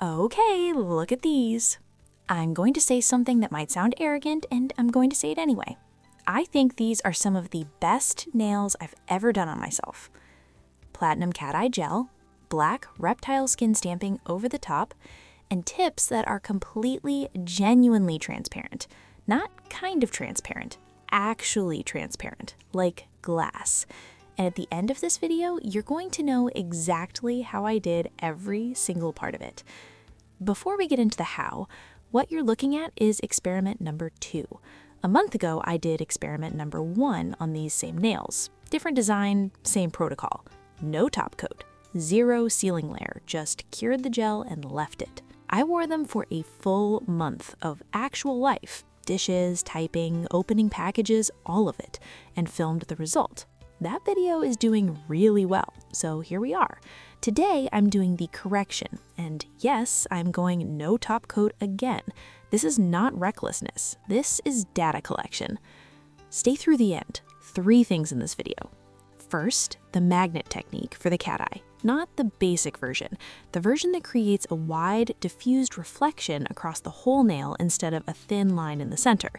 Okay, look at these. I'm going to say something that might sound arrogant, and I'm going to say it anyway. I think these are some of the best nails I've ever done on myself. Platinum cat eye gel, black reptile skin stamping over the top, and tips that are completely, genuinely transparent. Not kind of transparent, actually transparent, like glass. And at the end of this video, you're going to know exactly how I did every single part of it. Before we get into the how, what you're looking at is experiment number 2. A month ago, I did experiment number 1 on these same nails. Different design, same protocol. No top coat, 0 sealing layer, just cured the gel and left it. I wore them for a full month of actual life. Dishes, typing, opening packages, all of it, and filmed the result. That video is doing really well, so here we are. Today, I'm doing the correction, and yes, I'm going no top coat again. This is not recklessness. This is data collection. Stay through the end. 3 things in this video. First, the magnet technique for the cat eye. Not the basic version, the version that creates a wide, diffused reflection across the whole nail instead of a thin line in the center.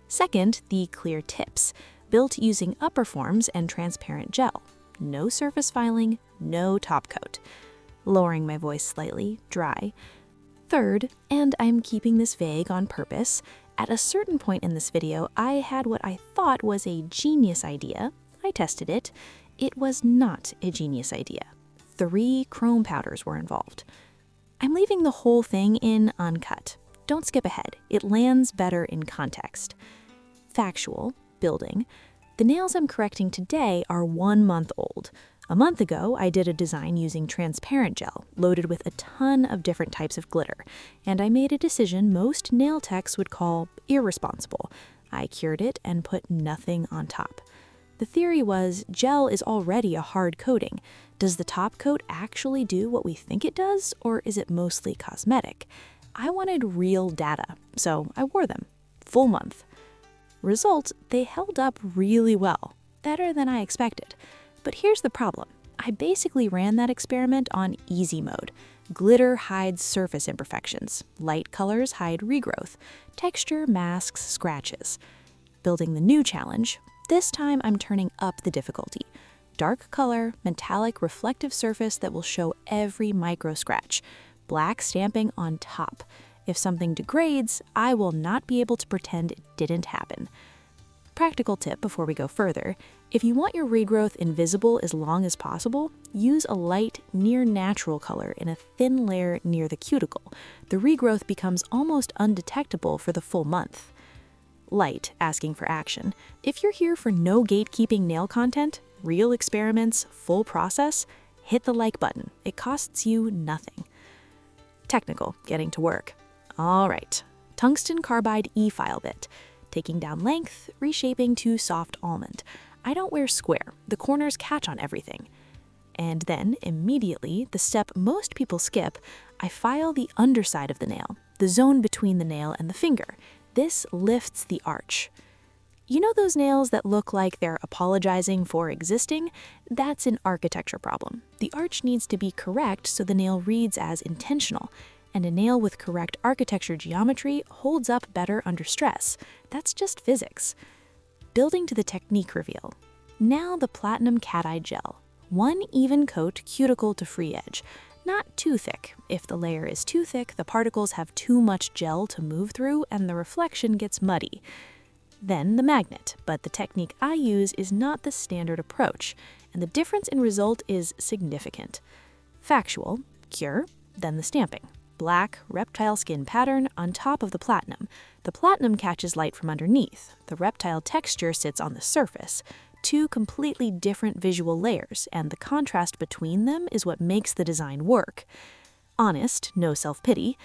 Second, the clear tips, built using upper forms and transparent gel. No surface filing, no top coat. Lowering my voice slightly, dry. Third, and I'm keeping this vague on purpose, at a certain point in this video, I had what I thought was a genius idea. I tested it. It was not a genius idea. 3 chrome powders were involved. I'm leaving the whole thing in uncut. Don't skip ahead. It lands better in context. Factual, building. The nails I'm correcting today are 1 month old. A month ago, I did a design using transparent gel, loaded with a ton of different types of glitter, and I made a decision most nail techs would call irresponsible. I cured it and put nothing on top. The theory was gel is already a hard coating. Does the top coat actually do what we think it does, or is it mostly cosmetic? I wanted real data, so I wore them. Full month. Result, they held up really well. Better than I expected. But here's the problem. I basically ran that experiment on easy mode. Glitter hides surface imperfections. Light colors hide regrowth. Texture masks scratches. Building the new challenge. This time I'm turning up the difficulty. Dark color, metallic reflective surface that will show every micro scratch. Black stamping on top. If something degrades, I will not be able to pretend it didn't happen. Practical tip before we go further, if you want your regrowth invisible as long as possible, use a light, near natural color in a thin layer near the cuticle. The regrowth becomes almost undetectable for the full month. Light, asking for action. If you're here for no gatekeeping nail content, real experiments, full process, hit the like button. It costs you nothing. Technical, getting to work. All right, tungsten carbide E-file bit. Taking down length, reshaping to soft almond. I don't wear square, the corners catch on everything. And then, immediately, the step most people skip, I file the underside of the nail, the zone between the nail and the finger. This lifts the arch. You know those nails that look like they're apologizing for existing? That's an architecture problem. The arch needs to be correct so the nail reads as intentional. And a nail with correct architecture geometry holds up better under stress. That's just physics. Building to the technique reveal. Now the platinum cat eye gel. 1 even coat cuticle to free edge. Not too thick. If the layer is too thick, the particles have too much gel to move through and the reflection gets muddy. Then the magnet, but the technique I use is not the standard approach, and the difference in result is significant. Factual, cure, then the stamping. Black reptile skin pattern on top of the platinum. The platinum catches light from underneath. The reptile texture sits on the surface. 2 completely different visual layers, and the contrast between them is what makes the design work. Honest, no self-pity.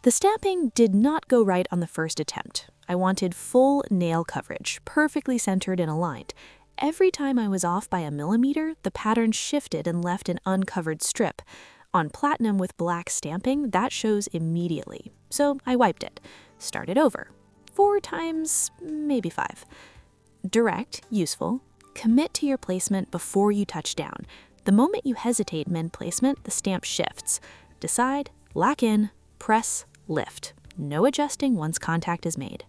The stamping did not go right on the first attempt. I wanted full nail coverage, perfectly centered and aligned. Every time I was off by a millimeter, the pattern shifted and left an uncovered strip. On platinum with black stamping, that shows immediately. So I wiped it. Started over. 4 times, maybe 5. Direct, useful. Commit to your placement before you touch down. The moment you hesitate mid-placement, the stamp shifts. Decide, Lack in, press, lift. No adjusting once contact is made.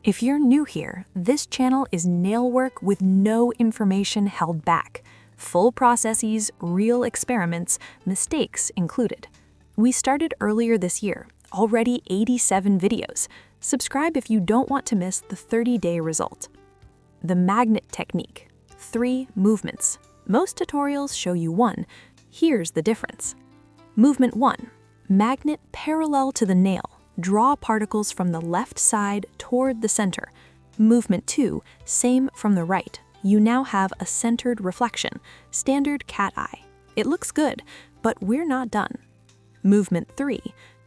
If you're new here, this channel is nail work with no information held back. Full processes, real experiments, mistakes included. We started earlier this year, already 87 videos. Subscribe if you don't want to miss the 30-day result. The magnet technique. 3 movements. Most tutorials show you 1. Here's the difference. Movement 1. Magnet parallel to the nail. Draw particles from the left side toward the center. Movement 2. Same from the right. You now have a centered reflection. Standard cat eye. It looks good, but we're not done. Movement 3.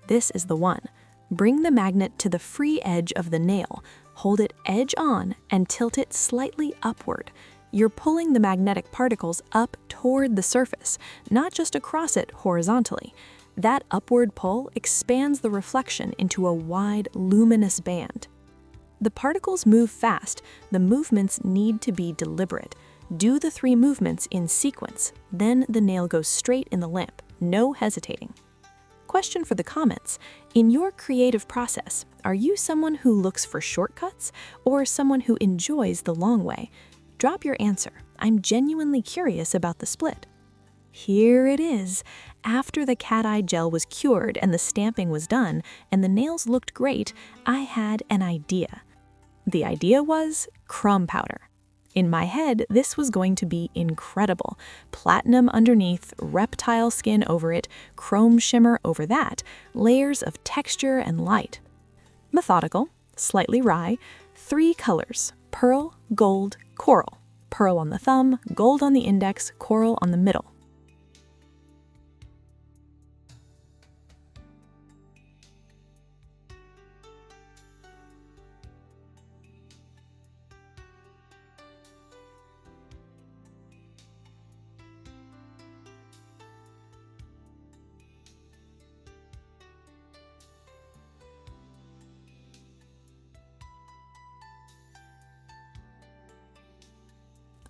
This is the one. Bring the magnet to the free edge of the nail. Hold it edge on and tilt it slightly upward. You're pulling the magnetic particles up toward the surface, not just across it horizontally. That upward pull expands the reflection into a wide, luminous band. The particles move fast. The movements need to be deliberate. Do the 3 movements in sequence, then the nail goes straight in the lamp. No hesitating. Question for the comments. In your creative process, are you someone who looks for shortcuts or someone who enjoys the long way? Drop your answer. I'm genuinely curious about the split. Here it is. After the cat eye gel was cured and the stamping was done and the nails looked great, I had an idea. The idea was crumb powder. In my head, this was going to be incredible. Platinum underneath, reptile skin over it, chrome shimmer over that, layers of texture and light. Methodical, slightly wry, 3 colors, pearl, gold, coral. Pearl on the thumb, gold on the index, coral on the middle.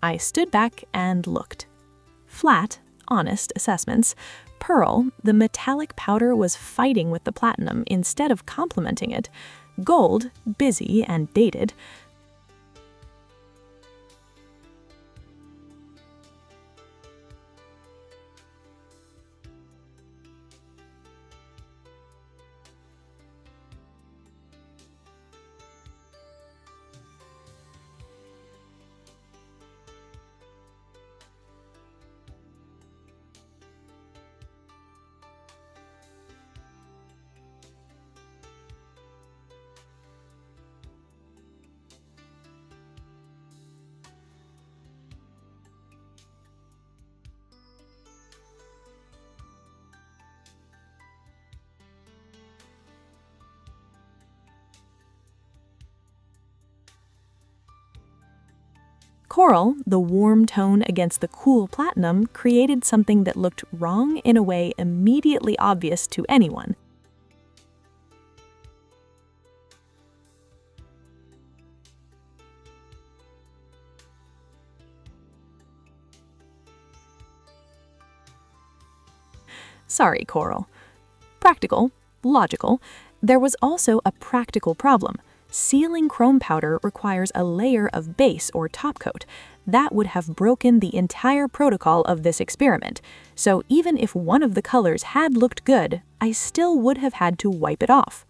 I stood back and looked. Flat, honest assessments. Pearl, the metallic powder was fighting with the platinum instead of complementing it. Gold, busy and dated. Coral, the warm tone against the cool platinum, created something that looked wrong in a way immediately obvious to anyone. Sorry, Coral. Practical, logical. There was also a practical problem. Sealing chrome powder requires a layer of base or top coat. That would have broken the entire protocol of this experiment. So even if one of the colors had looked good, I still would have had to wipe it off.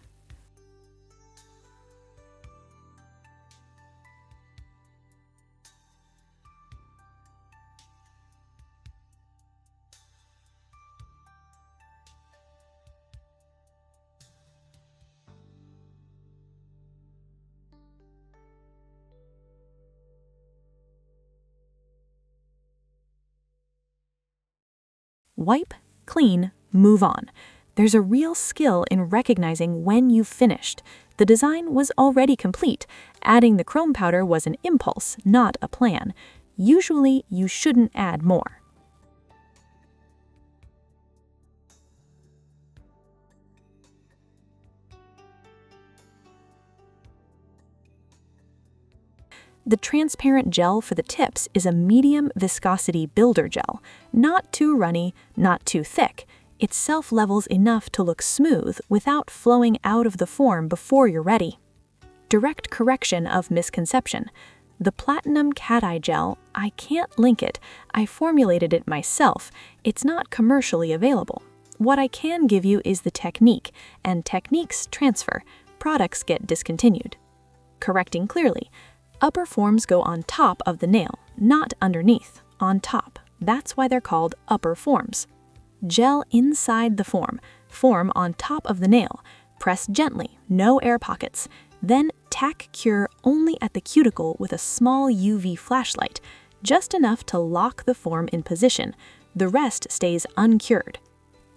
Wipe, clean, move on. There's a real skill in recognizing when you've finished. The design was already complete. Adding the chrome powder was an impulse, not a plan. Usually, you shouldn't add more. The transparent gel for the tips is a medium viscosity builder gel. Not too runny, not too thick. It self-levels enough to look smooth without flowing out of the form before you're ready. Direct correction of misconception. The Platinum Cat Eye Gel, I can't link it. I formulated it myself. It's not commercially available. What I can give you is the technique, and techniques transfer. Products get discontinued. Correcting clearly. Upper forms go on top of the nail, not underneath, on top. That's why they're called upper forms. Gel inside the form on top of the nail. Press gently, no air pockets. Then tack cure only at the cuticle with a small UV flashlight, just enough to lock the form in position. The rest stays uncured.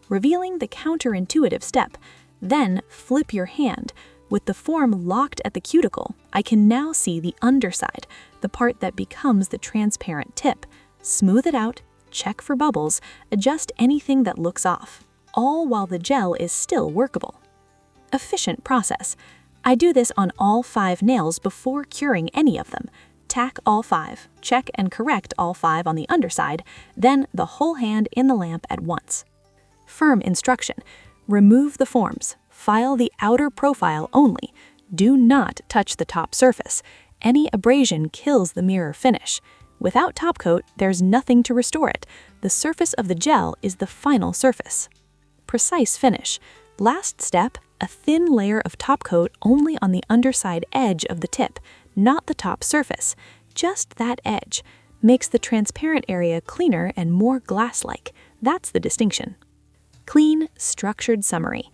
Revealing the counterintuitive step, then flip your hand. With the form locked at the cuticle, I can now see the underside, the part that becomes the transparent tip. Smooth it out, check for bubbles, adjust anything that looks off, all while the gel is still workable. Efficient process. I do this on all 5 nails before curing any of them. Tack all 5, check and correct all 5 on the underside, then the whole hand in the lamp at once. Firm instruction. Remove the forms. File the outer profile only. Do not touch the top surface. Any abrasion kills the mirror finish. Without top coat, there's nothing to restore it. The surface of the gel is the final surface. Precise finish. Last step, a thin layer of top coat only on the underside edge of the tip, not the top surface. Just that edge. Makes the transparent area cleaner and more glass-like. That's the distinction. Clean, structured summary.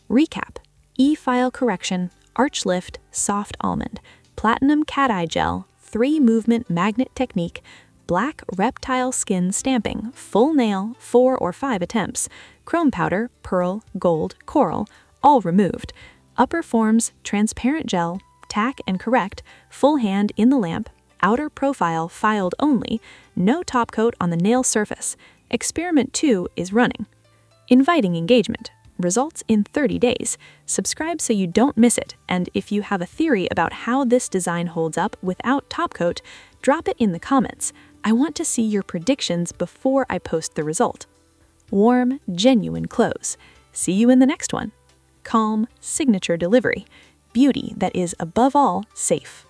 Recap. E-file correction, arch lift, soft almond, platinum cat eye gel, 3-movement magnet technique, black reptile skin stamping, full nail, 4 or 5 attempts, chrome powder, pearl, gold, coral, all removed, upper forms, transparent gel, tack and correct, full hand in the lamp, outer profile filed only, no top coat on the nail surface. Experiment 2 is running. Inviting engagement. Results in 30 days. Subscribe so you don't miss it, and if you have a theory about how this design holds up without top coat, drop it in the comments. I want to see your predictions before I post the result. Warm, genuine close. See you in the next one. Calm, signature delivery. Beauty that is above all safe.